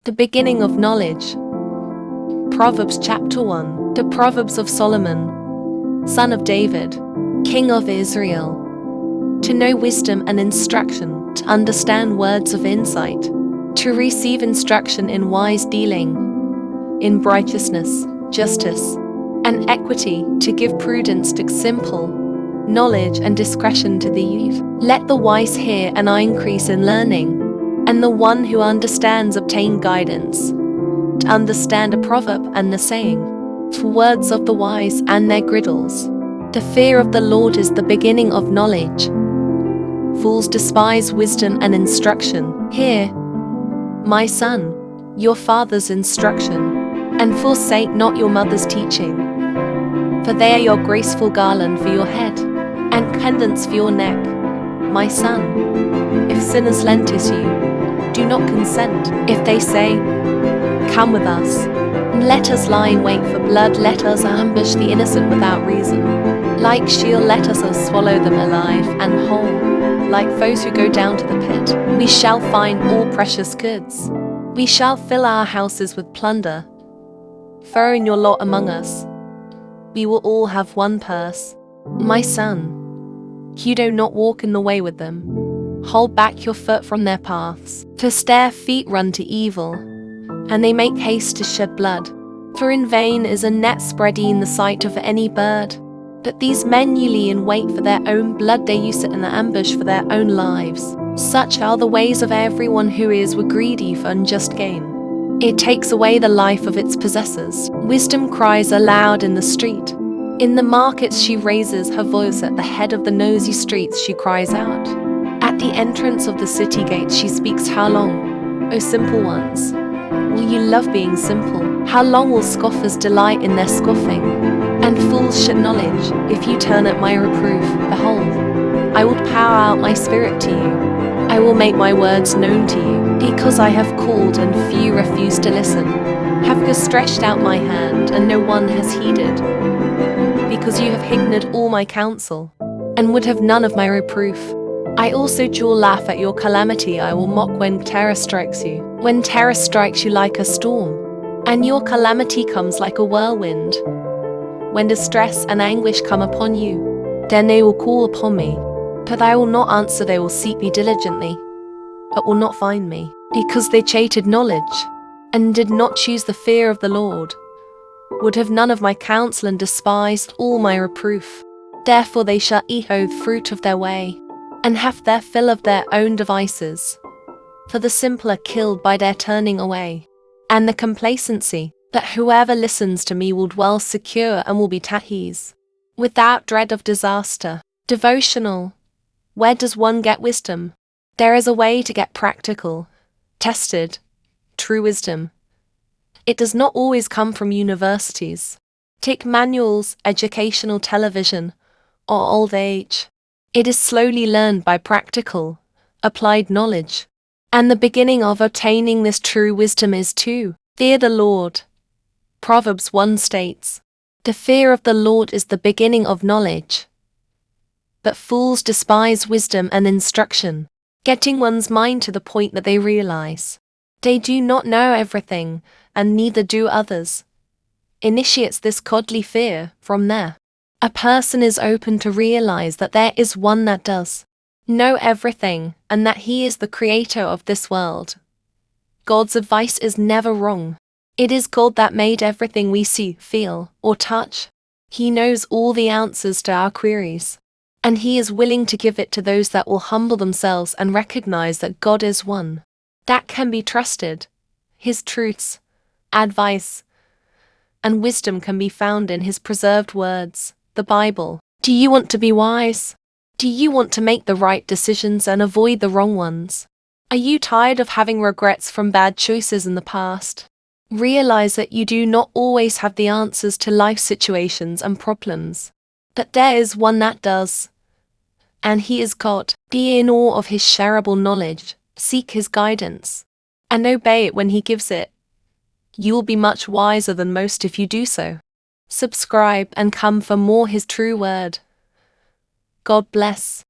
The beginning of knowledge. Proverbs chapter 1. The Proverbs of Solomon, son of David, king of Israel. To know wisdom and instruction, to understand words of insight, to receive instruction in wise dealing, in righteousness, justice, and equity, to give prudence to simple, knowledge and discretion to the youth. Let the wise hear, and I increase in learning, and the one who understands obtain guidance. To understand a proverb and the saying, for words of the wise and their griddles. The fear of the Lord is the beginning of knowledge. Fools despise wisdom and instruction. Hear, my son, your father's instruction, and forsake not your mother's teaching. For they are your graceful garland for your head, and pendants for your neck. My son, if sinners lentise you, do not consent. If they say, come with us, let us lie in wait for blood, let us ambush the innocent without reason. Like shield, let us swallow them alive and whole. Like foes who go down to the pit, we shall find all precious goods. We shall fill our houses with plunder. Throw in your lot among us. We will all have one purse. My son, you do not walk in the way with them. Hold back your foot from their paths. For their feet run to evil, and they make haste to shed blood. For in vain is a net spreading in the sight of any bird. But these men you lie in wait for their own blood, they use it in the ambush for their own lives. Such are the ways of everyone who is greedy for unjust gain. It takes away the life of its possessors. Wisdom cries aloud in the street. In the markets she raises her voice, at the head of the noisy streets she cries out. At the entrance of the city gates she speaks. How long, O simple ones, will you love being simple? How long will scoffers delight in their scoffing, and fools shed knowledge? If you turn at my reproof, behold, I will pour out my spirit to you. I will make my words known to you. Because I have called and few refuse to listen, have stretched out my hand and no one has heeded. Because you have ignored all my counsel, and would have none of my reproof. I also do laugh at your calamity. I will mock when terror strikes you. When terror strikes you like a storm, and your calamity comes like a whirlwind. When distress and anguish come upon you, then they will call upon me. But I will not answer. They will seek me diligently, but will not find me. Because they hated knowledge, and did not choose the fear of the Lord, would have none of my counsel, and despised all my reproof. Therefore they shall eat the fruit of their way, and have their fill of their own devices. For the simple are killed by their turning away, and the complacency, that whoever listens to me will dwell secure and will be at ease, without dread of disaster. Devotional. Where does one get wisdom? There is a way to get practical, tested, true wisdom. It does not always come from universities. Take manuals, educational television, or old age. It is slowly learned by practical, applied knowledge. And the beginning of attaining this true wisdom is to fear the Lord. Proverbs 1 states, the fear of the Lord is the beginning of knowledge. But fools despise wisdom and instruction, getting one's mind to the point that they realize they do not know everything, and neither do others. Initiates this godly fear from there. A person is open to realize that there is one that does know everything, and that he is the creator of this world. God's advice is never wrong. It is God that made everything we see, feel, or touch. He knows all the answers to our queries, and he is willing to give it to those that will humble themselves and recognize that God is one that can be trusted. His truths, advice, and wisdom can be found in his preserved words, the Bible. Do you want to be wise? Do you want to make the right decisions and avoid the wrong ones? Are you tired of having regrets from bad choices in the past? Realize that you do not always have the answers to life situations and problems, but there is one that does. And he is God. Be in awe of his shareable knowledge, seek his guidance, and obey it when he gives it. You will be much wiser than most if you do so. Subscribe and come for more his true word. God bless.